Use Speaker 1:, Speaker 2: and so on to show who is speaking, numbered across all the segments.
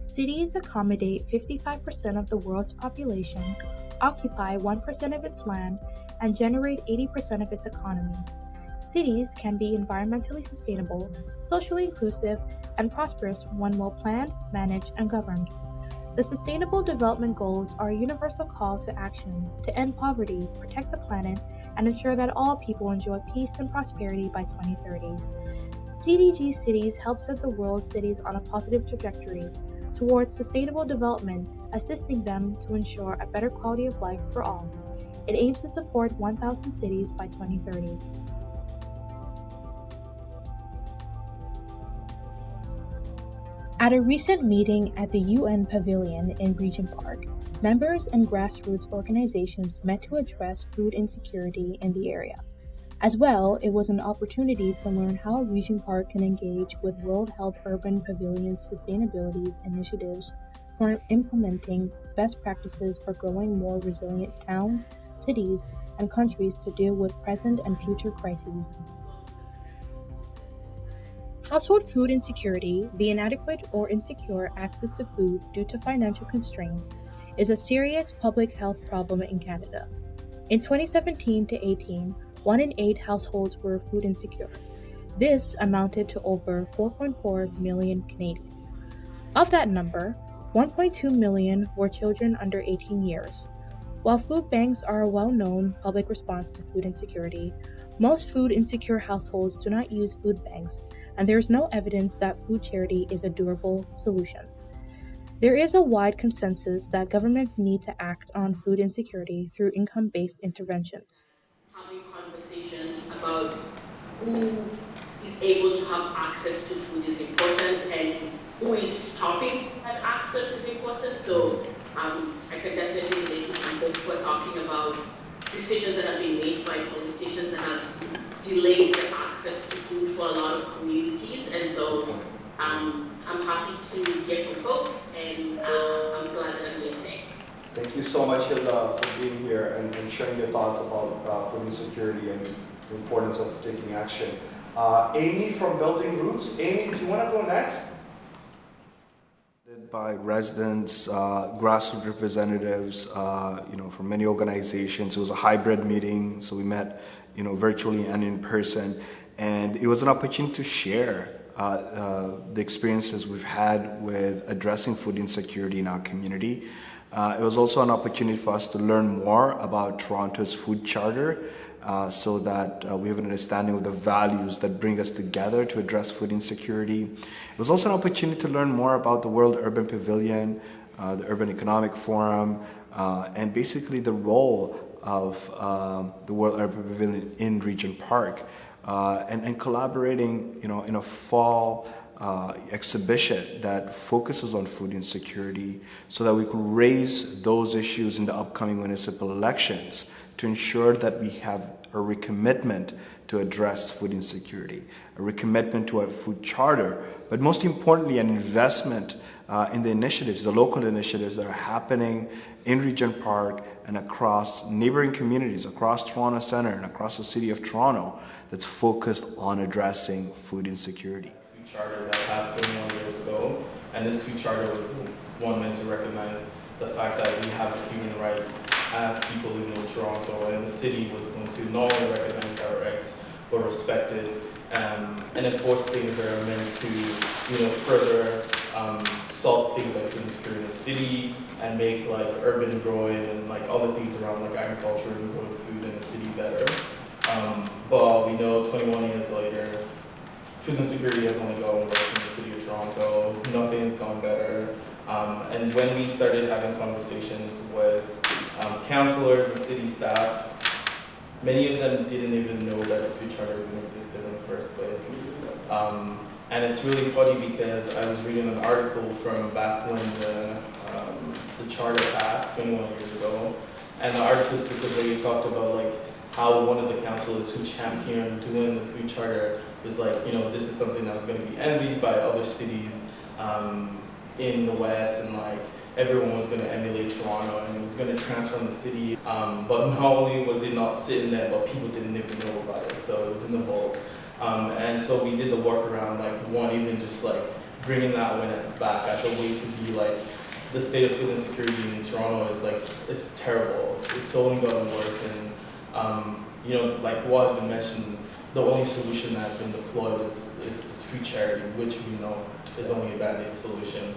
Speaker 1: Cities accommodate 55% of the world's population, occupy 1% of its land, and generate 80% of its economy. Cities can be environmentally sustainable, socially inclusive, and prosperous when well planned, managed, and governed. The Sustainable Development Goals are a universal call to action to end poverty, protect the planet, and ensure that all people enjoy peace and prosperity by 2030. CDG Cities help set the world's cities on a positive trajectory towards sustainable development, assisting them to ensure a better quality of life for all. It aims to support 1,000 cities by 2030. At a recent meeting at the UN Pavilion in Regent Park, members and grassroots organizations met to address food insecurity in the area. As well, it was an opportunity to learn how Regent Park can engage with World Health Urban Pavilion's sustainability initiatives for implementing best practices for growing more resilient towns, cities, and countries to deal with present and future crises. Household food insecurity, the inadequate or insecure access to food due to financial constraints, is a serious public health problem in Canada. In 2017 to 18, 1 in 8 households were food insecure. This amounted to over 4.4 million Canadians. Of that number, 1.2 million were children under 18 years. While food banks are a well-known public response to food insecurity, most food insecure households do not use food banks, and there is no evidence that food charity is a durable solution. There is a wide consensus that governments need to act on food insecurity through income-based interventions.
Speaker 2: Having conversations about who is able to have access to food is important and who is stopping that access is important. So I can definitely relate to some folks who are talking about decisions that have been made by politicians that have delayed the access to food for a lot of communities. And so I'm happy to hear from folks, and I'm glad that I'm here today.
Speaker 3: Thank you so much, Hilda, for being here and sharing your thoughts about food insecurity and the importance of taking action. Amy from Building Roots. Amy, do you want to go next? By residents, grassroots representatives, from many organizations. It was a hybrid meeting, so we met, virtually and in person, and it was an opportunity to share the experiences we've had with addressing food insecurity in our community. It was also an opportunity for us to learn more about Toronto's food charter so that we have an understanding of the values that bring us together to address food insecurity. It was also an opportunity to learn more about the World Urban Pavilion, the Urban Economic Forum, and basically the role of the World Urban Pavilion in Regent Park, and collaborating, in a fall exhibition that focuses on food insecurity so that we can raise those issues in the upcoming municipal elections to ensure that we have a recommitment to address food insecurity, a recommitment to a food charter, but most importantly, an investment in the initiatives, the local initiatives that are happening in Regent Park and across neighboring communities, across Toronto Centre and across the city of Toronto, that's focused on addressing food insecurity.
Speaker 4: Charter that passed 21 years ago, and this food charter was one meant to recognize the fact that we have human rights as people living in Toronto, and the city was going to not only recognize our rights but respect it and enforce things that are meant to, further solve things like food insecurity in the city and make like urban growing and like other things around like agriculture and growing food in the city better. But we know 21 years later, food insecurity has only gotten worse in the city of Toronto. Nothing's gone better. And when we started having conversations with councillors and city staff, many of them didn't even know that a food charter even existed in the first place. And it's really funny because I was reading an article from back when the the charter passed 21 years ago. And the article specifically talked about like how one of the councillors who championed doing the food charter was like, this is something that's going to be envied by other cities in the West, and like everyone was going to emulate Toronto, and it was going to transform the city. But not only was it not sitting there, but people didn't even know about it. So it was in the vaults. And so we did the work around like even just like bringing that awareness back as a way to be like, the state of food insecurity in Toronto is like, it's terrible. It's only gotten worse, and like what has been mentioned, the only solution that's been deployed is food charity, which we know is only a band-aid solution.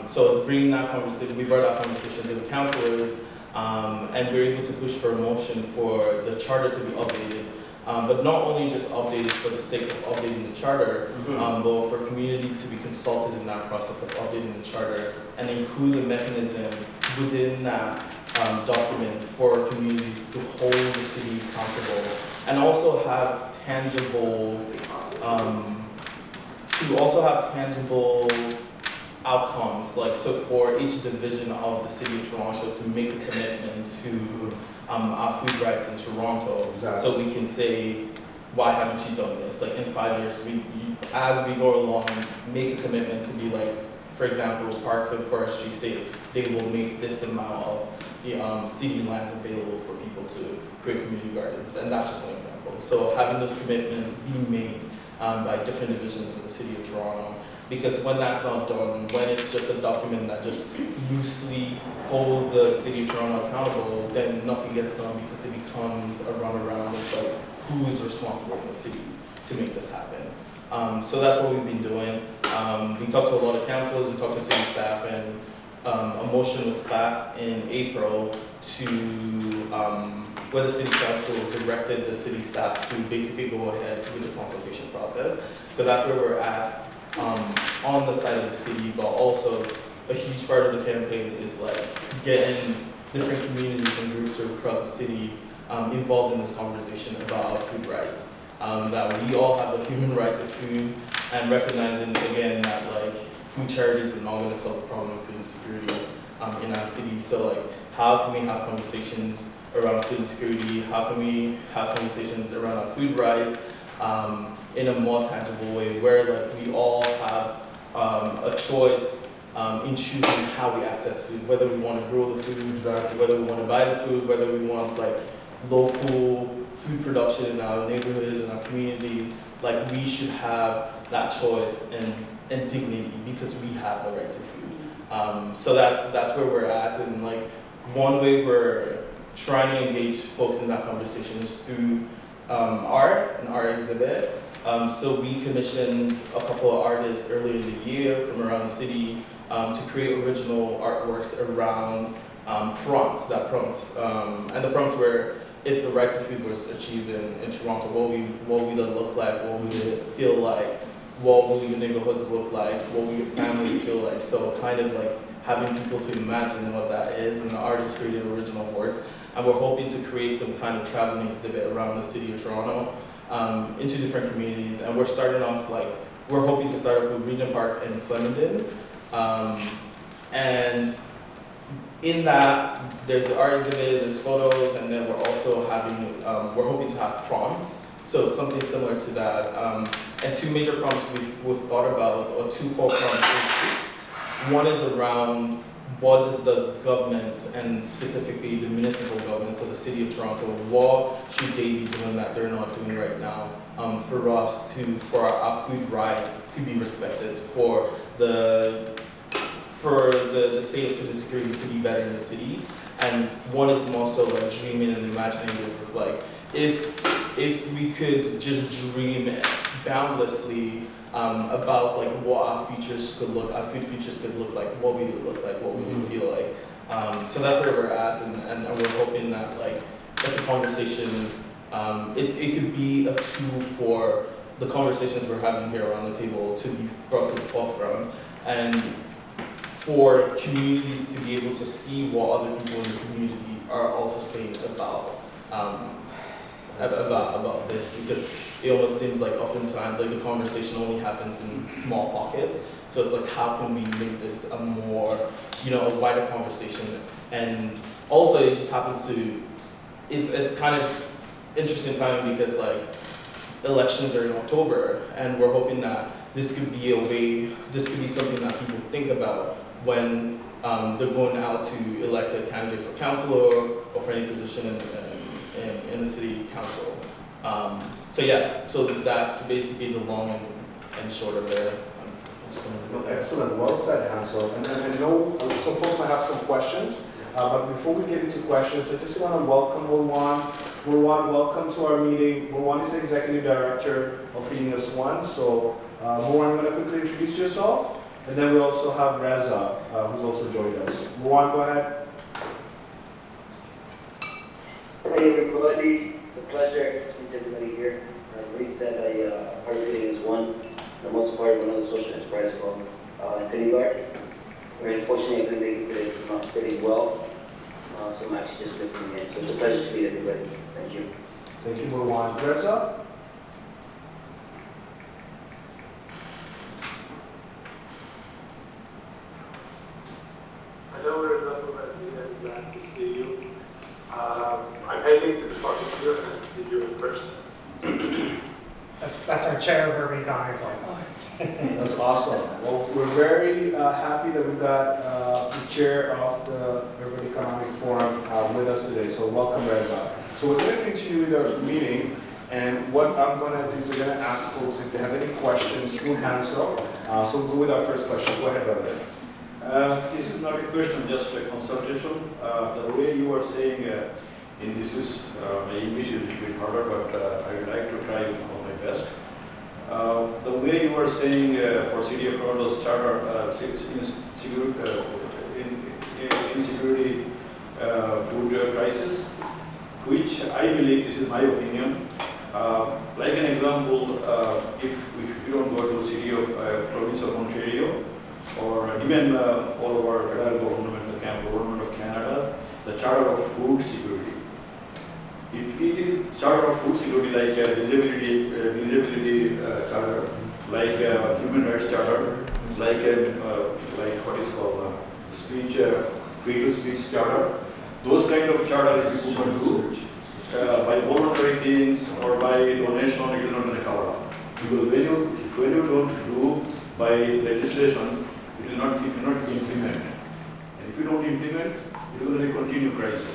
Speaker 4: So it's bringing that conversation, we brought that conversation to the councillors, and we're able to push for a motion for the charter to be updated. But not only just updated for the sake of updating the charter, but for community to be consulted in that process of updating the charter, and include a mechanism within that document for communities to hold the city accountable, and also have tangible, outcomes. Like, so for each division of the city of Toronto to make a commitment to our food rights in Toronto.
Speaker 3: Exactly.
Speaker 4: So we can say, why haven't you done this? Like in 5 years, as we go along, make a commitment to be like, for example, Park and Forestry say they will make this amount of city lands available for people to create community gardens, and that's just an example. So having those commitments be made by different divisions of the city of Toronto, because when that's not done, when it's just a document that just loosely holds the city of Toronto accountable, then nothing gets done, because it becomes a runaround of like who's responsible in the city to make this happen. So that's what we've been doing. We talked to a lot of councils, we talked to city staff, and a motion was passed in April to where the city council directed the city staff to basically go ahead with the consultation process. So that's where we're at on the side of the city, but also a huge part of the campaign is like getting different communities and groups across the city involved in this conversation about our food rights. That we all have a human right to food, and recognizing again that like food charities are not going to solve the problem of food insecurity in our city. So like, how can we have conversations around food insecurity? How can we have conversations around our food rights in a more tangible way, where like we all have a choice in choosing how we access food, whether we want to grow the food, whether we want to buy the food, whether we want like local food production in our neighborhoods and our communities. Like, we should have that choice and dignity, because we have the right to food. So that's where we're at, and like one way we're trying to engage folks in that conversation is through art and art exhibit. So we commissioned a couple of artists earlier in the year from around the city to create original artworks around prompts, and the prompts were, if the right to food was achieved in Toronto, what would it look like, what would it feel like, what will your neighborhoods look like, what will your families feel like. So kind of like having people to imagine what that is, and the artists created original works. And we're hoping to create some kind of traveling exhibit around the city of Toronto into different communities. And we're hoping to start off with Regent Park and Flemington. And in that, there's the art exhibit, there's photos, and then we're also having, we're hoping to have prompts. So something similar to that. And two major prompts we've thought about, or two core prompts. One is around, what does the government, and specifically the municipal government, so the city of Toronto, what should they be doing that they're not doing right now for our food rights to be respected, for the state of food insecurity to be better in the city. And one is more so like dreaming and imagining of like, if we could just dream boundlessly about like what our food futures could look like, what we would look like, what we would feel like. So that's where we're at, and we're hoping that like it's a conversation. It could be a tool for the conversations we're having here around the table to be brought to the forefront, and for communities to be able to see what other people in the community are also saying about this, because it almost seems like oftentimes like the conversation only happens in small pockets. So it's like, how can we make this a more, a wider conversation? And also it just happens to, it's kind of interesting time because like elections are in October, and we're hoping that this could be something that people think about when they're going out to elect a candidate for council or for any position in the city council. So that's basically the long and short of it.
Speaker 5: Excellent, well said, Hansel. And I know some folks might have some questions, but before we get into questions, I just want to welcome Marwan. Marwan, welcome to our meeting. Marwan is the Executive Director of Feeding Us One. So Marwan, you want to quickly introduce yourself? And then we also have Reza, who's also joined us. Marwan, go ahead.
Speaker 6: Hey everybody, it's a pleasure to meet everybody here. As Reed said, our meeting is one. I'm also part of another social enterprise called Untitled. Very unfortunately, I couldn't make it today. I'm not feeling well, so I'm actually just listening in. So it's a pleasure to meet everybody. Thank you.
Speaker 5: Thank you, Marwan. Reza?
Speaker 7: Hello, Reza from Brazil. I'm glad to see you. I'm heading to the park here and see you in person.
Speaker 8: That's our chair of Urban Economy Forum.
Speaker 5: That's awesome. Well, we're very happy that we've got the chair of the Urban Economic Forum with us today. So welcome, Reza. So we're going to continue with our meeting, and what I'm going to do is I'm going to ask folks if they have any questions through Hansel. So we'll go with our first question. Go ahead, brother.
Speaker 9: This is not a question, just a consultation. The way you are saying, in this is, my English is a little bit harder, but I would like to try on my best. The way you are saying for City of Toronto's charter, insecurity food crisis, which I believe, this is my opinion, like an example, if you don't go to the city of province of Ontario, or even all over federal government, the government of Canada, the charter of food security. If it is charter of food security like disability charter, like human rights charter, like what is called speech, free to speech charter, those kind of charter if you do by voluntary things or by donation, it is not going to cover up. Because when you don't do by legislation, it will not implement. And if you don't implement, it will continue crisis.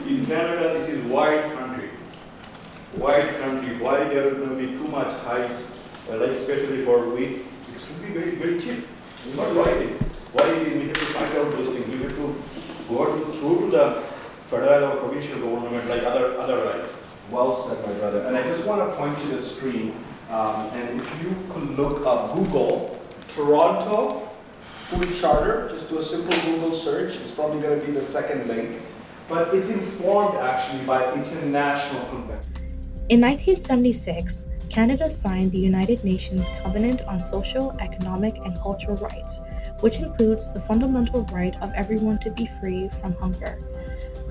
Speaker 9: In Canada, this is wide country. Why there is going to be too much highs, like especially for wheat, it should be very, very cheap. It's not right. Why we have to find out those things? We have to go through to the federal or provincial government like other rights.
Speaker 5: Well said, my brother. And I just want to point to the screen, and if you could look up Google, Toronto Food Charter, just do a simple Google search. It's probably going to be the second link. But it's informed actually by international convention.
Speaker 1: In 1976, Canada signed the United Nations Covenant on Social, Economic, and Cultural Rights, which includes the fundamental right of everyone to be free from hunger.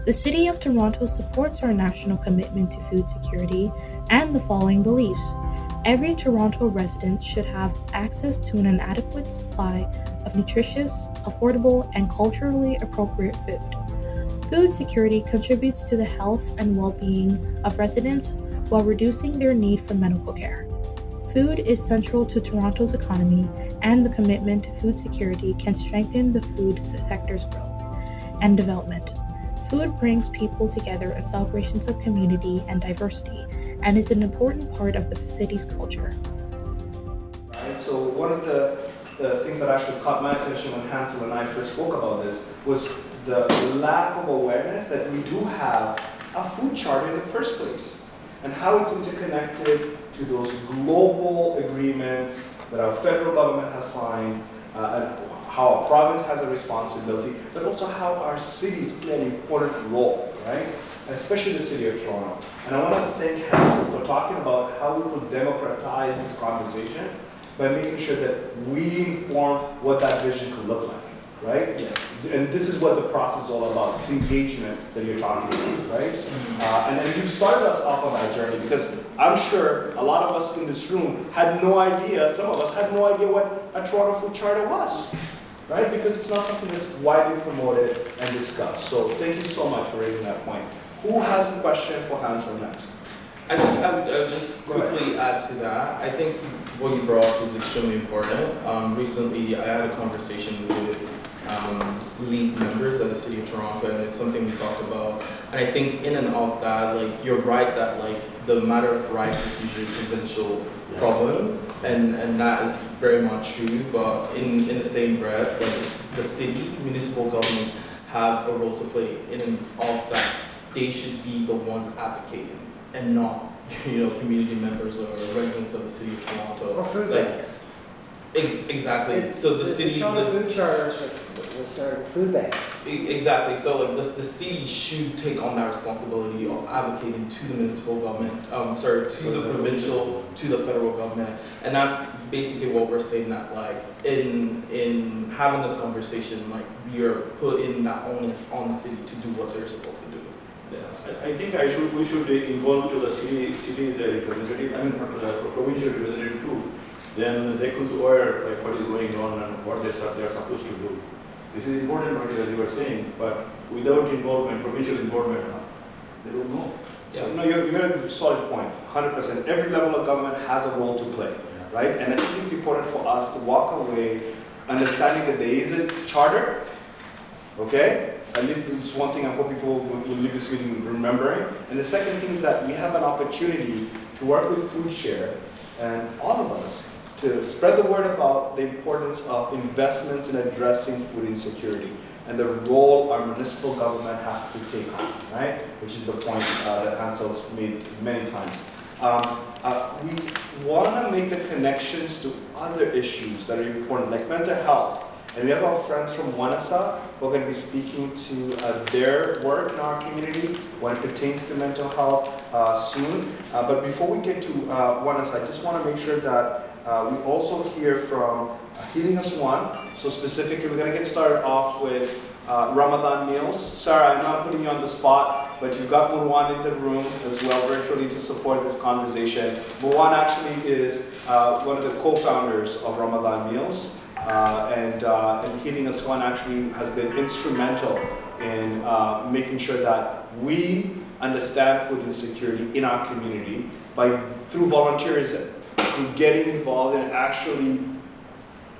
Speaker 1: The City of Toronto supports our national commitment to food security and the following beliefs. Every Toronto resident should have access to an adequate supply of nutritious, affordable, and culturally appropriate food. Food security contributes to the health and well-being of residents while reducing their need for medical care. Food is central to Toronto's economy, and the commitment to food security can strengthen the food sector's growth and development. Food brings people together in celebrations of community and diversity, and is an important part of the city's culture.
Speaker 5: Right, so one of the things that actually caught my attention when Hansel and I first spoke about this was the lack of awareness that we do have a food chart in the first place, and how it's interconnected to those global agreements that our federal government has signed, and how our province has a responsibility, but also how our cities play an important role, right? Especially the city of Toronto. And I want to thank Hansel for talking about how we could democratize this conversation by making sure that we inform what that vision could look like, right?
Speaker 4: Yeah.
Speaker 5: and this is what the process is all about. It's engagement that you're talking about, right? And then you've started us off on that journey because I'm sure a lot of us in this room had no idea, some of us had no idea what a Toronto Food Charter was, right? Because it's not something that's widely promoted and discussed. So thank you so much for raising that point. Who has a question for Hansel next?
Speaker 4: I would just quickly add to that. I think what you brought up is extremely important. Recently, I had a conversation with league members at the City of Toronto, and it's something we talked about. And I think in and of that, like, you're right that like the matter of rights is usually a provincial problem, and that is very much true. But in the same breath, like the city, municipal governments have a role to play in and of that. They should be the ones advocating, and not, community members or residents of the City of Toronto.
Speaker 10: Or food
Speaker 4: like,
Speaker 10: banks.
Speaker 4: Exactly. So the city.
Speaker 10: The Toronto Food Charter was started food banks.
Speaker 4: Exactly. So like the city should take on that responsibility of advocating to the municipal government, to the provincial, to the federal government, and that's basically what we're saying. That like in having this conversation, like we are putting that onus on the city to do what they're supposed to do.
Speaker 9: Yeah, I think we should involve to the city representative, I mean, the provincial representative too. Then they could aware like what is going on and what they are supposed to do. This is important what you were saying, but without involvement, provincial involvement, they don't know.
Speaker 5: Yeah. No, you got a solid point, 100%. Every level of government has a role to play, right? And I think it's important for us to walk away understanding that there is a charter, okay? At least it's one thing I hope people will leave this meeting remembering. And the second thing is that we have an opportunity to work with Food Share and all of us to spread the word about the importance of investments in addressing food insecurity and the role our municipal government has to take on, right? Which is the point that Hansel's made many times. We want to make the connections to other issues that are important, like mental health. And we have our friends from Wanasa who are going to be speaking to their work in our community when it pertains to mental health soon. But before we get to Wanasa, I just want to make sure that we also hear from Healing Us One. So specifically, we're going to get started off with Ramadan Meals. Sarah, I'm not putting you on the spot, but you've got Murwan in the room as well virtually to support this conversation. Murwan actually is one of the co-founders of Ramadan Meals. And Healing Us One actually has been instrumental in making sure that we understand food insecurity in our community through volunteerism, through getting involved in actually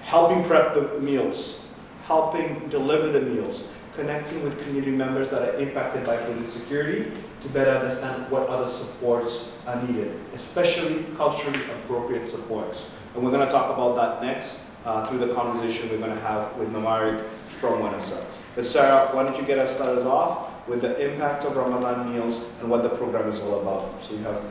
Speaker 5: helping prep the meals, helping deliver the meals, connecting with community members that are impacted by food insecurity to better understand what other supports are needed, especially culturally appropriate supports. And we're going to talk about that next. Through the conversation we're going to have with Namari from Wanasa. But Sarah, why don't you get us started off with the impact of Ramadan Meals and what the program is all about. So you have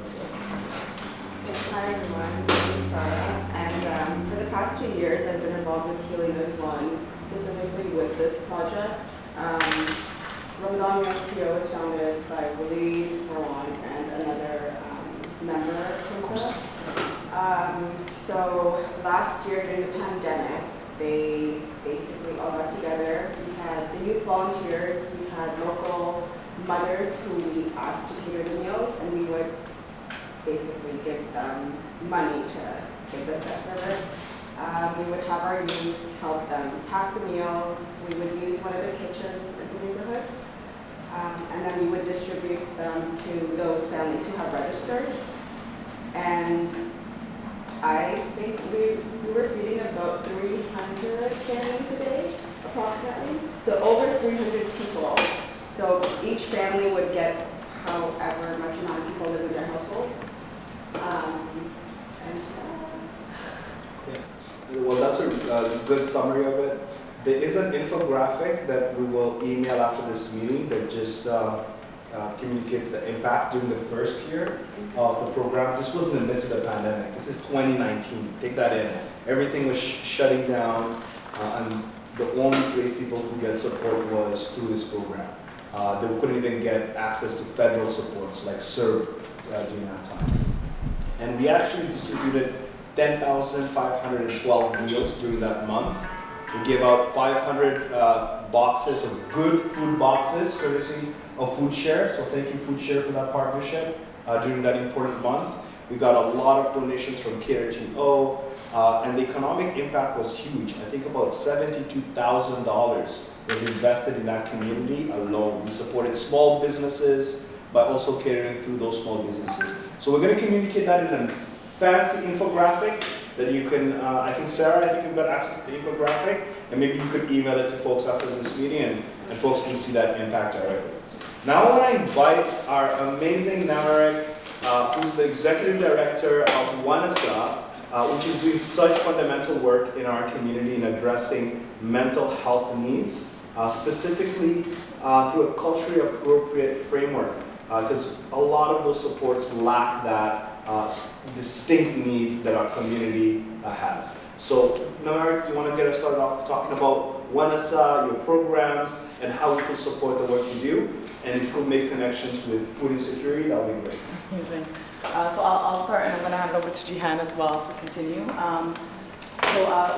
Speaker 11: Yes, hi everyone, my name is Sarah, and for the past 2 years I've been involved with Healing Us One, specifically with this project. Ramadan Meals TO was founded by Waleed, Marwan, and another member, Kunsa. So last year during the pandemic, they basically all got together. We had the youth volunteers, we had local mothers who we asked to cater the meals, and we would basically give them money to give us that service. We would have our youth help them pack the meals. We would use one of the kitchens in the neighborhood, and then we would distribute them to those families who have registered. And I think we were feeding about 300 families a day, approximately. So over 300 people. So each family would get however much amount of people live in their households.
Speaker 5: Well, that's a good summary of it. There is an infographic that we will email after this meeting that just communicates the impact during the first year of the program. This was in the midst of the pandemic. This is 2019. Take that in. Everything was shutting down, and the only place people could get support was through this program. They couldn't even get access to federal supports like CERB during that time. And we actually distributed 10,512 meals during that month. We gave out 500 boxes of good food boxes, courtesy of Food Share. So thank you, Food Share, for that partnership during that important month. We got a lot of donations from KRTO, and the economic impact was huge. I think about $72,000 was invested in that community alone. We supported small businesses by also catering through those small businesses. So we're going to communicate that in a fancy infographic that you can, I think Sarah, I think you've got access to the infographic, and maybe you could email it to folks after this meeting, and folks can see that impact directly. Now I want to invite our amazing Namarek, who's the executive director of WANASA, which is doing such fundamental work in our community in addressing mental health needs, specifically through a culturally appropriate framework, because a lot of those supports lack that distinct need that our community has. So, Namarek, do you want to get us started off talking about WANASA, your programs, and how we can support the work you do? And if you could make connections with food insecurity, that would be great.
Speaker 12: Amazing. So I'll start, and I'm going to hand it over to Jihan as well to continue.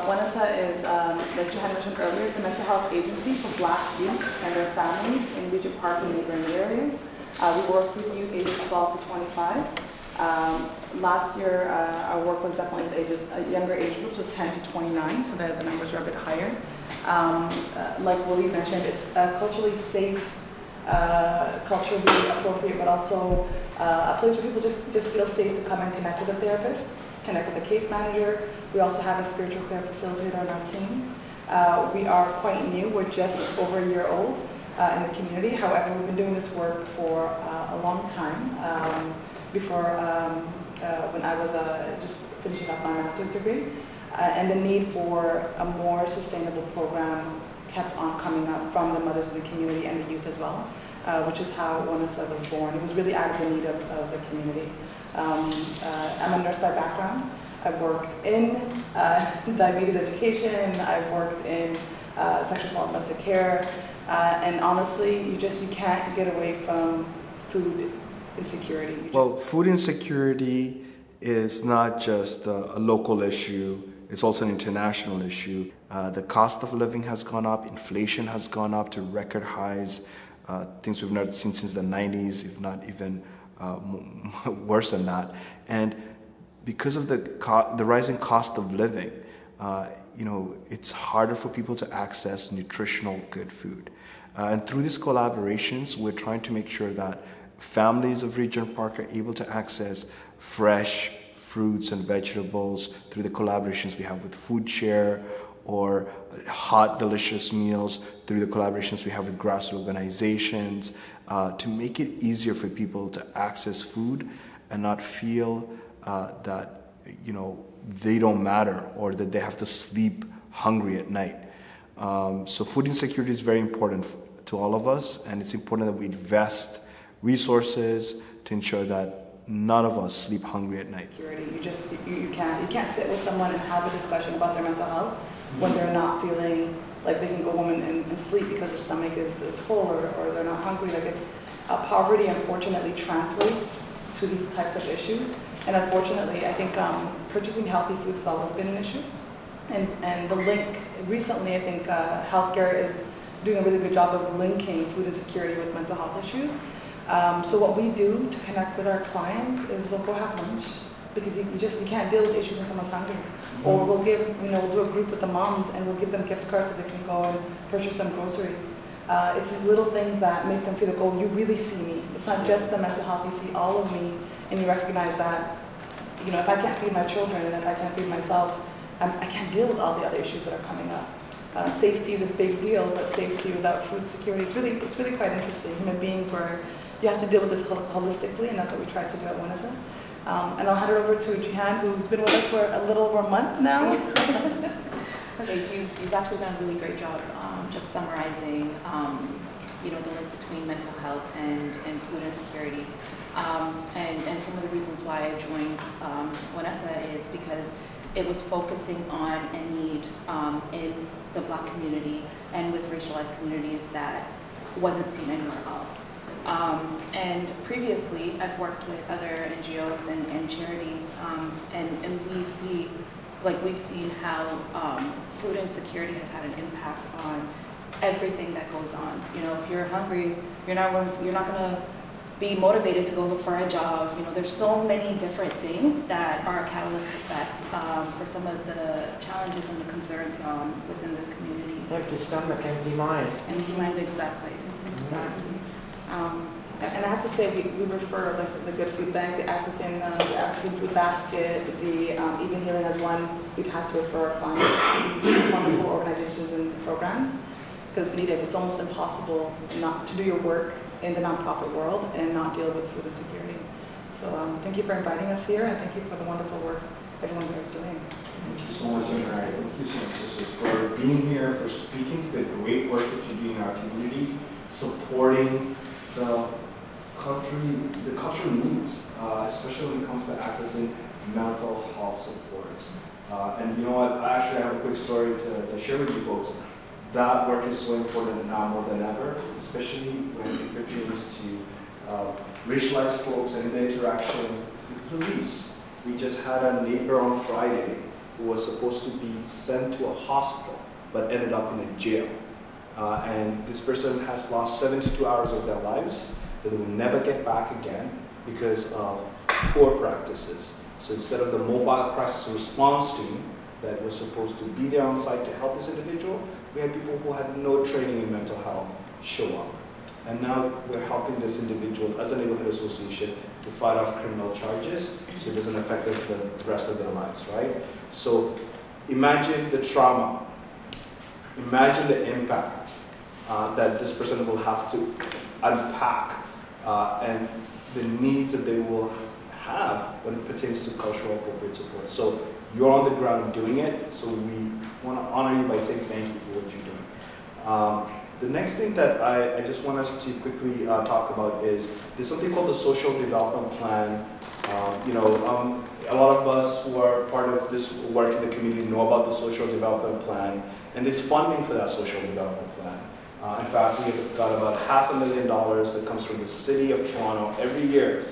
Speaker 12: WANASA is, like Jihan mentioned earlier, it's a mental health agency for Black youth and their families in Regent Park and neighboring areas. We work with youth ages 12 to 25. Last year, our work was definitely with ages, younger age groups of 10 to 29, so that the numbers are a bit higher. Like Willie mentioned, it's culturally safe, culturally appropriate, but also a place where people just feel safe to come and connect with a therapist, connect with a case manager. We also have a spiritual care facilitator on our team. We are quite new. We're just over a year old in the community. However, we've been doing this work for a long time. Before, when I was just finishing up my master's degree, and the need for a more sustainable program kept on coming up from the mothers of the community and the youth as well, which is how WANASA was born. It was really out of the need of the community. I'm a nurse by background. I've worked in diabetes education. I've worked in sexual assault and domestic care. And honestly, you can't get away from food insecurity.
Speaker 3: Well, food insecurity is not just a local issue, it's also an international issue. The cost of living has gone up, inflation has gone up to record highs, things we've not seen since the 90s, if not even worse than that. And because of the rising cost of living, it's harder for people to access nutritional good food. And through these collaborations, we're trying to make sure that families of Regent Park are able to access fresh fruits and vegetables through the collaborations we have with Food Share, or hot, delicious meals through the collaborations we have with grassroots organizations, to make it easier for people to access food and not feel that they don't matter or that they have to sleep hungry at night. So food insecurity is very important to all of us, and it's important that we invest resources to ensure that none of us sleep hungry at night.
Speaker 12: You can't sit with someone and have a discussion about their mental health when they're not feeling like they can go home and sleep because their stomach is full or they're not hungry. Like poverty unfortunately translates to these types of issues. And unfortunately, I think purchasing healthy foods has always been an issue. And the link, recently I think healthcare is doing a really good job of linking food insecurity with mental health issues. So what we do to connect with our clients is we'll go have lunch, because you can't deal with issues when someone's hungry. Or we'll do a group with the moms and we'll give them gift cards so they can go and purchase some groceries. It's these little things that make them feel like, oh, you really see me. It's not just the mental health, you see all of me, and you recognize that, if I can't feed my children and if I can't feed myself, I can't deal with all the other issues that are coming up. Safety is a big deal, but safety without food security, it's really quite interesting. Human beings where you have to deal with this holistically, and that's what we try to do at WANASA. And I'll hand it over to Jihan, who's been with us for a little over a month now.
Speaker 13: Okay, you've actually done a really great job just summarizing, the link between mental health and food insecurity. And some of the reasons why I joined WANASA is because it was focusing on a need in the Black community and with racialized communities that wasn't seen anywhere else. And previously, I've worked with other NGOs and charities, and we see like we've seen how food insecurity has had an impact on everything that goes on. You know, if you're hungry, you're not gonna be motivated to go look for a job. You know, there's so many different things that are a catalyst effect for some of the challenges and the concerns within this community.
Speaker 10: Empty stomach, empty mind.
Speaker 13: Empty mind, exactly. Exactly.
Speaker 12: And I have to say, we refer like the Good Food Bank, the African Food Basket, even here as one, we've had to refer our clients to these wonderful organizations and programs because needed. It's almost impossible not to do your work in the nonprofit world and not deal with food insecurity. So thank you for inviting us here, and thank you for the wonderful work everyone here is doing.
Speaker 5: Thank you so much, Mary. Thank you so much, sisters, for being here, for speaking to the great work that you do in our community, supporting the cultural needs, especially when it comes to accessing mental health supports. And you know what, I actually have a quick story to share with you folks. That work is so important now more than ever, especially when it pertains to racialized folks and the interaction with police. We just had a neighbor on Friday who was supposed to be sent to a hospital, but ended up in a jail. And this person has lost 72 hours of their lives that they will never get back again because of poor practices. So instead of the mobile crisis response team that was supposed to be there on site to help this individual, we had people who had no training in mental health show up. And now we're helping this individual as a neighborhood association to fight off criminal charges so it doesn't affect the rest of their lives, right? So imagine the trauma, imagine the impact that this person will have to unpack and the needs that they will have when it pertains to cultural appropriate support. So you're on the ground doing it, so we want to honor you by saying thank you for what you're doing. The next thing that I just want us to quickly talk about is there's something called the Social Development Plan. A lot of us who are part of this work in the community know about the Social Development Plan, and there's funding for that Social Development Plan. In fact, we've got about $500,000 that comes from the City of Toronto every year.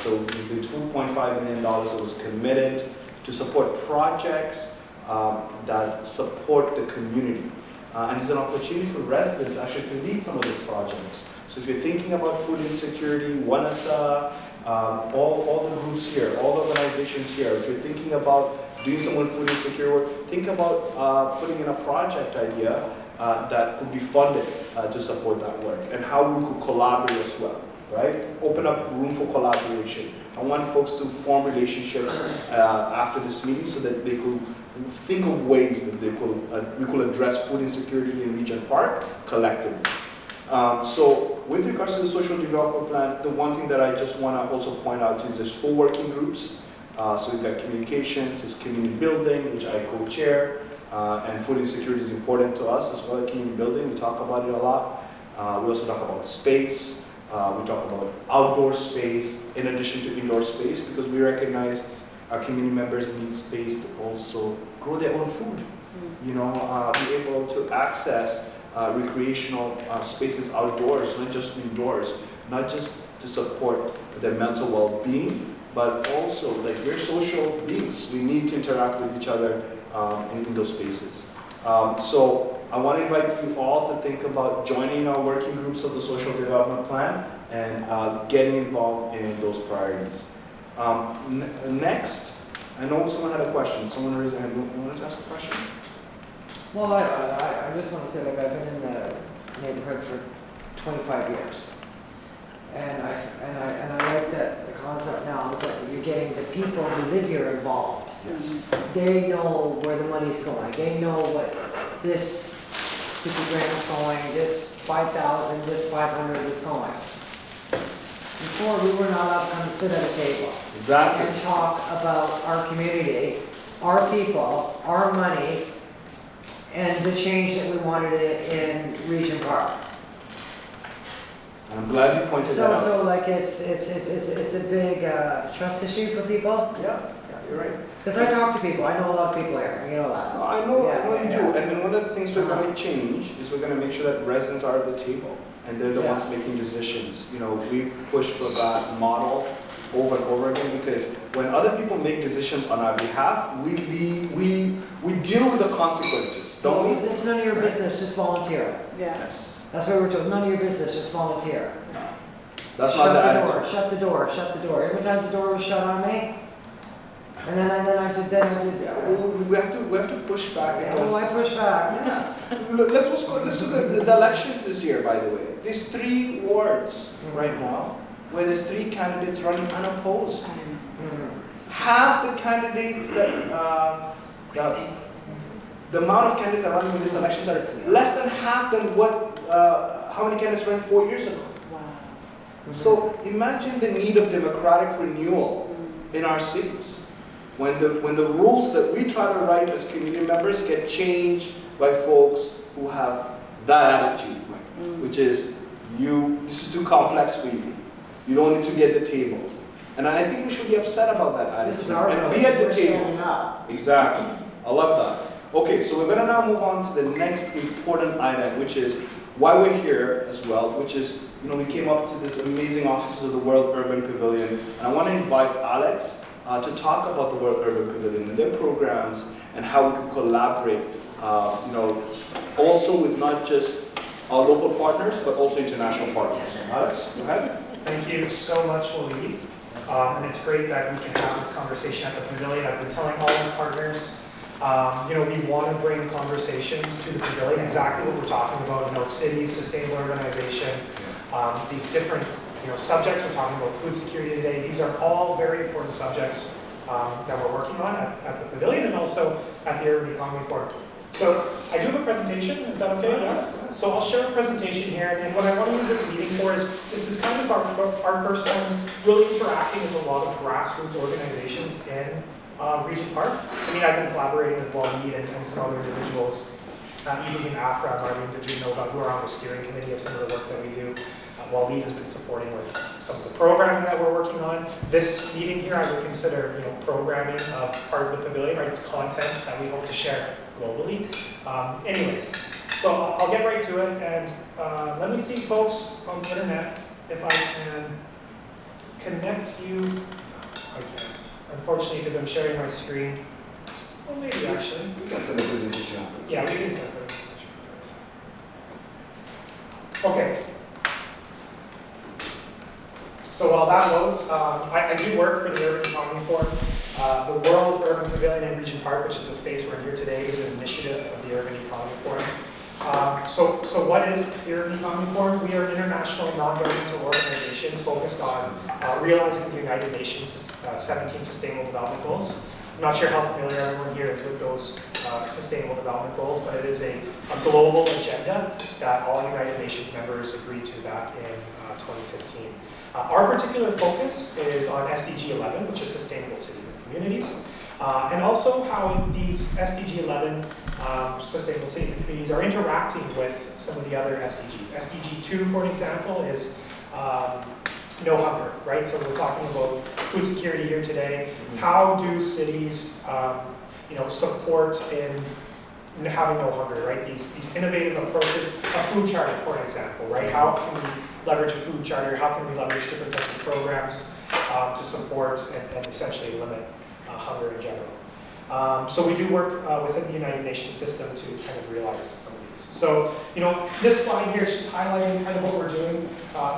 Speaker 5: So the $2.5 million that was committed to support projects that support the community. And it's an opportunity for residents actually to lead some of these projects. So if you're thinking about food insecurity, WANASA, all the groups here, all the organizations here, if you're thinking about doing some food insecurity work, think about putting in a project idea that could be funded to support that work and how we could collaborate as well, right? Open up room for collaboration. I want folks to form relationships after this meeting so that they could think of ways that we could address food insecurity in Regent Park collectively. So with regards to the Social Development Plan, the one thing that I just want to also point out is there's 4 working groups. So we've got communications, there's community building, which I co-chair, and food insecurity is important to us as well as community building. We talk about it a lot. We also talk about space. We talk about outdoor space in addition to indoor space because we recognize our community members need space to also grow their own food. Be able to access recreational spaces outdoors, not just indoors, not just to support their mental well-being, but also like we're social beings. We need to interact with each other in those spaces. So I want to invite you all to think about joining our working groups of the Social Development Plan and getting involved in those priorities. Next, I know someone had a question. Someone raised their hand. You wanted to ask a question?
Speaker 10: Well, I just want to say, like, I've been in the neighborhood for 25 years. And I like that the concept now is that you're getting the people who live here involved.
Speaker 5: Yes.
Speaker 10: They know where the money's going. They know what this 50 grand is going, this 5,000, this 500 is going. Before, we were not allowed to come sit at a table.
Speaker 5: Exactly.
Speaker 10: And talk about our community, our people, our money, and the change that we wanted in Regent Park.
Speaker 5: I'm glad you pointed that out.
Speaker 10: So like it's a big trust issue for people.
Speaker 5: Yeah, you're right.
Speaker 10: Because I talk to people, I know a lot of people here, you know that.
Speaker 5: I know you do. And then one of the things we're going to change is we're going to make sure that residents are at the table. and they're the ones making decisions. You know, we've pushed for that model over and over again, because when other people make decisions on our behalf, we deal with the consequences, don't we?
Speaker 10: It's none of your business, just volunteer.
Speaker 5: Yes.
Speaker 10: That's what we're told, none of your business, just volunteer.
Speaker 5: That's not the attitude.
Speaker 10: Shut the door, shut the door. Every time the door was shut on me, and then I did,
Speaker 5: we have to push back.
Speaker 10: Oh, I push back.
Speaker 5: Yeah. Let's do the elections this year, by the way. There's 3 wards right now where there's 3 candidates running unopposed. Half the candidates that, the amount of candidates that are running in these elections are less than half than what, how many candidates ran 4 years ago. So imagine the need of democratic renewal in our cities. When the rules that we try to write as community members get changed by folks who have that attitude, which is, this is too complex for you. You don't need to be at the table. And I think we should be upset about that attitude and be at the table. Exactly. I love that. Okay, so we're going to now move on to the next important item, which is why we're here as well, which is, you know, we came up to this amazing offices of the World Urban Pavilion, and I want to invite Alex to talk about the World Urban Pavilion and their programs and how we could collaborate, you know, also with not just our local partners, but also international partners. Alex, go ahead.
Speaker 8: Thank you so much, Waleed. And it's great that we can have this conversation at the pavilion. I've been telling all our partners, you know, we want to bring conversations to the pavilion, exactly what we're talking about, you know, cities, sustainable urbanization, these different, you know, subjects. We're talking about food security today. These are all very important subjects that we're working on at the pavilion and also at the Urban Economy Forum. So I do have a presentation, is that okay? Yeah. So I'll share a presentation here, and what I want to use this meeting for is, this is kind of our first time really interacting with a lot of grassroots organizations in Regent Park. I mean, I've been collaborating with Waleed and some other individuals, even in Afra, Marlene Padrinova, who are on the steering committee of some of the work that we do. Waleed has been supporting with some of the programming that we're working on. This meeting here, I would consider, you know, programming of part of the pavilion, right? It's content that we hope to share globally. Anyways, so I'll get right to it, and let me see, folks on the internet, if I can connect you. I can't, unfortunately, because I'm sharing my screen. Well, maybe actually.
Speaker 5: We can send a presentation.
Speaker 8: Yeah, we can send a presentation. Okay. So while that loads, I do work for the Urban Economy Forum. The World Urban Pavilion in Regent Park, which is the space we're in here today, is an initiative of the Urban Economy Forum. So what is the Urban Economy Forum? We are an international non-governmental organization focused on realizing the United Nations 17 Sustainable Development Goals. I'm not sure how familiar everyone here is with those Sustainable Development Goals, but it is a global agenda that all United Nations members agreed to back in 2015. Our particular focus is on SDG 11, which is Sustainable Cities and Communities, and also how these SDG 11 Sustainable Cities and Communities are interacting with some of the other SDGs. SDG 2, for an example, is no hunger, right? So we're talking about food security here today. How do cities, you know, support in having no hunger, right? These innovative approaches, a food charter, for an example, right? How can we leverage a food charter? How can we leverage different types of programs to support and essentially limit hunger in general? So we do work within the United Nations system to kind of realize some of these. So, you know, this slide here is just highlighting kind of what we're doing.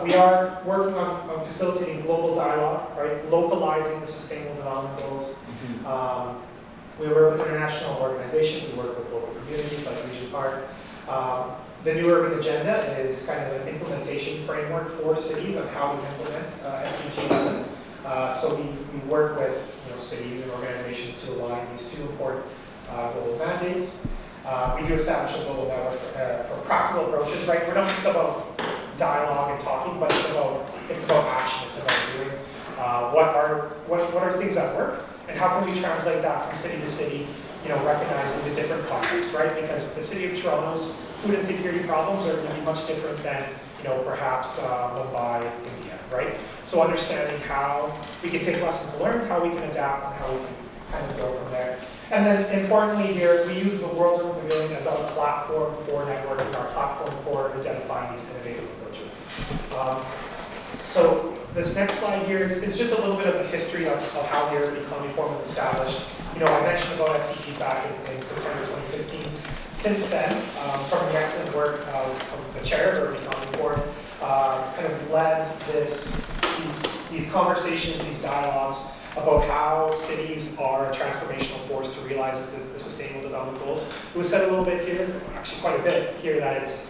Speaker 8: We are working on facilitating global dialogue, right? Localizing the Sustainable Development Goals. We work with international organizations. We work with local communities like Regent Park. The New Urban Agenda is kind of an implementation framework for cities on how to implement SDG 11. So we work with, you know, cities and organizations to align these 2 important global mandates. We do establish a global network for practical approaches, right? We're not just about dialogue and talking, but it's about action. It's about doing what are things that work, and how can we translate that from city to city, you know, recognizing the different contexts, right? Because the city of Toronto's food insecurity problems are going to be much different than, you know, perhaps Mumbai, India, right? So understanding how we can take lessons learned, how we can adapt, and how we can kind of go from there. And then importantly here, we use the World Urban Pavilion as our platform for networking, our platform for identifying these innovative approaches. So this next slide here is just a little bit of a history of how the Urban Economy Forum was established. I mentioned about SCGs back in September 2015. Since then, from the excellent work of the chair of the Urban Economy Forum, kind of led these conversations, these dialogues about how cities are a transformational force to realize the sustainable development goals. It was said a little bit here, actually quite a bit here, that it's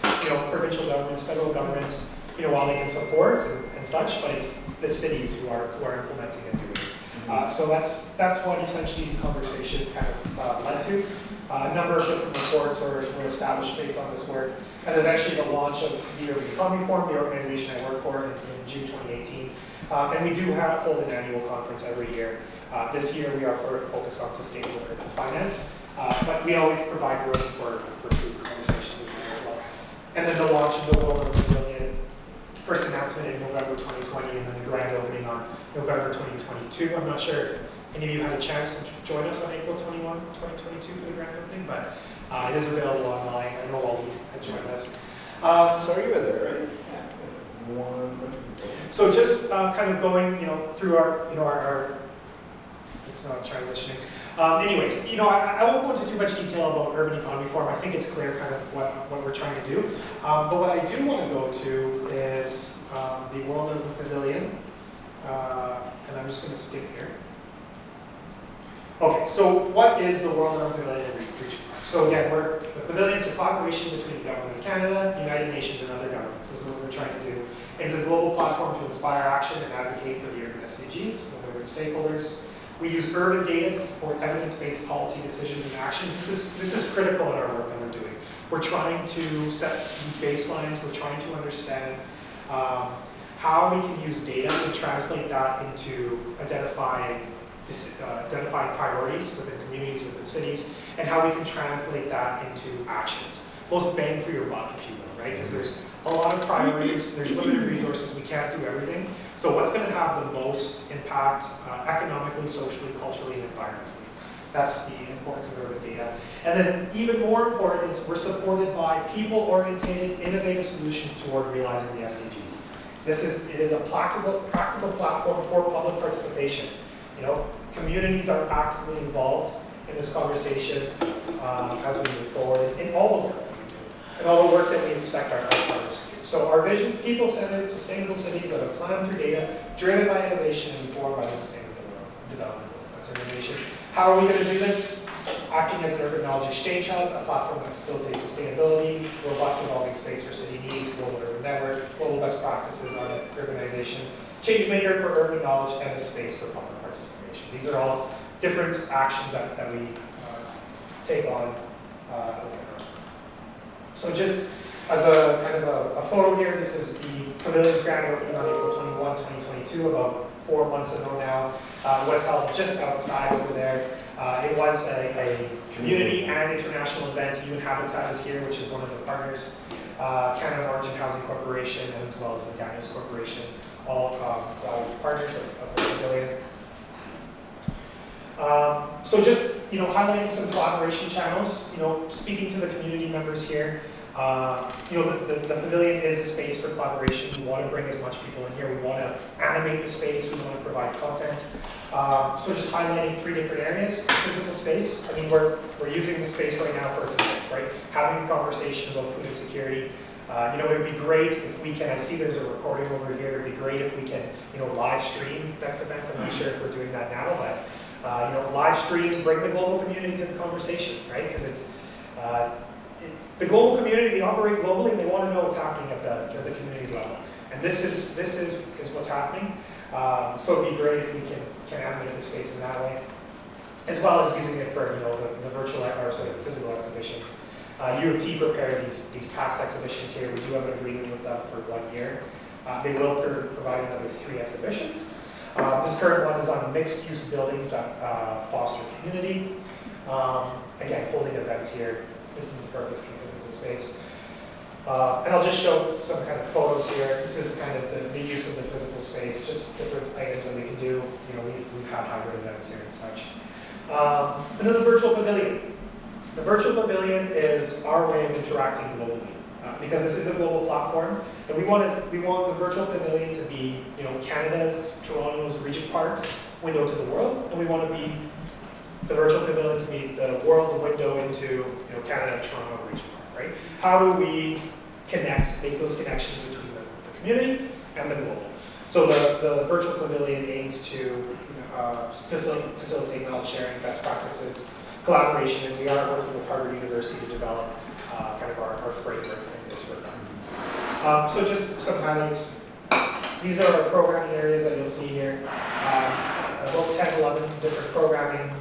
Speaker 8: provincial governments, federal governments, while they can support and such, but it's the cities who are implementing and doing it. So that's what essentially these conversations kind of led to. A number of different reports were established based on this work, and eventually the launch of the Urban Economy Forum, the organization I work for, in June 2018. And we do hold an annual conference every year. This year we are focused on sustainable urban finance, but we always provide room for food conversations in there as well. And then the launch of the World Urban Pavilion, first announcement in November 2020, and then the grand opening on November 2022. I'm not sure if any of you had a chance to join us on April 21, 2022 for the grand opening, but it is available online. I know all you had joined us.
Speaker 5: So you were there, right?
Speaker 8: So just kind of going, through our it's not transitioning. Anyways, I won't go into too much detail about Urban Economy Forum. I think it's clear kind of what we're trying to do. But what I do want to go to is the World Urban Pavilion, and I'm just going to skip here. Okay, so what is the World Urban Pavilion in Regent Park? So again, the pavilion is a collaboration between the Government of Canada, the United Nations, and other governments. This is what we're trying to do. It's a global platform to inspire action and advocate for the urban SDGs with urban stakeholders. We use urban data to support evidence-based policy decisions and actions. This is critical in our work that we're doing. We're trying to set baselines. We're trying to understand how we can use data to translate that into identifying priorities within communities, within cities, and how we can translate that into actions. Most bang for your buck, if you will, right? Because there's a lot of priorities, there's limited resources, we can't do everything. So what's going to have the most impact economically, socially, culturally, and environmentally? That's the importance of urban data. And then even more important is we're supported by people-oriented, innovative solutions toward realizing the SDGs. It is a practical platform for public participation. Communities are actively involved in this conversation as we move forward in all the work that we do, and all the work that we expect our partners to do. So our vision, people-centered, sustainable cities that are planned through data, driven by innovation, and informed by the sustainable development goals. That's our innovation. How are we going to do this? Acting as an urban knowledge exchange hub, a platform that facilitates sustainability, robust evolving space for city needs, global urban network, global best practices on urbanization, change maker for urban knowledge, and a space for public participation. These are all different actions that we take on. So just as a kind of a photo here, this is the pavilion's grand opening on April 21, 2022, about 4 months ago now. Was held just outside over there. It was a community and international event. Even Habitat is here, which is one of the partners. Canada Origin Housing Corporation, as well as the Daniels Corporation, all partners of the pavilion. So just highlighting some collaboration channels. Speaking to the community members here. The pavilion is a space for collaboration. We want to bring as much people in here. We want to animate the space. We want to provide content. So just highlighting 3 different areas: physical space. I mean, we're using the space right now for its event, right? Having a conversation about food insecurity. It would be great if we can. I see there's a recording over here. It'd be great if we can, live stream next events. I'm not sure if we're doing that now, but live stream, bring the global community to the conversation, right? Because it's the global community, they operate globally, and they want to know what's happening at the community level. And this is what's happening. So it'd be great if we can animate the space in that way, as well as using it for the virtual or physical exhibitions. U of T prepared these past exhibitions here. We do have an agreement with them for 1 year. They will provide another 3 exhibitions. This current one is on mixed-use buildings that foster community. Again, holding events here. This is the purpose of the physical space. And I'll just show some kind of photos here. This is kind of the use of the physical space, just different items that we can do. We've had hybrid events here and such. And then the virtual pavilion. The virtual pavilion is our way of interacting globally. because this is a global platform, and we want the virtual pavilion to be, Canada's, Toronto's, Regent Park's window to the world, and we want to be the virtual pavilion to be the world's window into, Canada, Toronto, Regent Park, right? How do we make those connections between the community and the global? So the virtual pavilion aims to facilitate knowledge sharing, best practices, collaboration, and we are working with Harvard University to develop kind of our framework in this program. So just some highlights. These are our programming areas that you'll see here. About 10, 11 different programming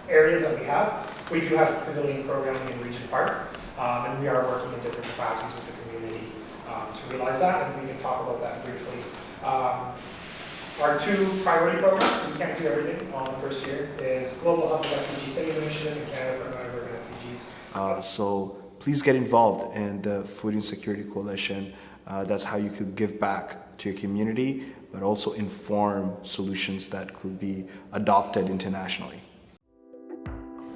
Speaker 8: areas that we have. We do have pavilion programming in Regent Park, and we are working in different capacities with the community to realize that, and we can talk about that briefly. Our 2 priority programs, we can't do everything on the first year, is Global Hub of SDG Cities Initiative in Canada for American SDGs.
Speaker 3: So please get involved in the Food Insecurity Coalition. That's how you could give back to your community, but also inform solutions that could be adopted internationally.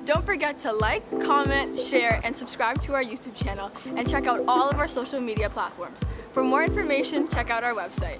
Speaker 14: Don't forget to like, comment, share, and subscribe to our YouTube channel, and check out all of our social media platforms. For more information, check out our website.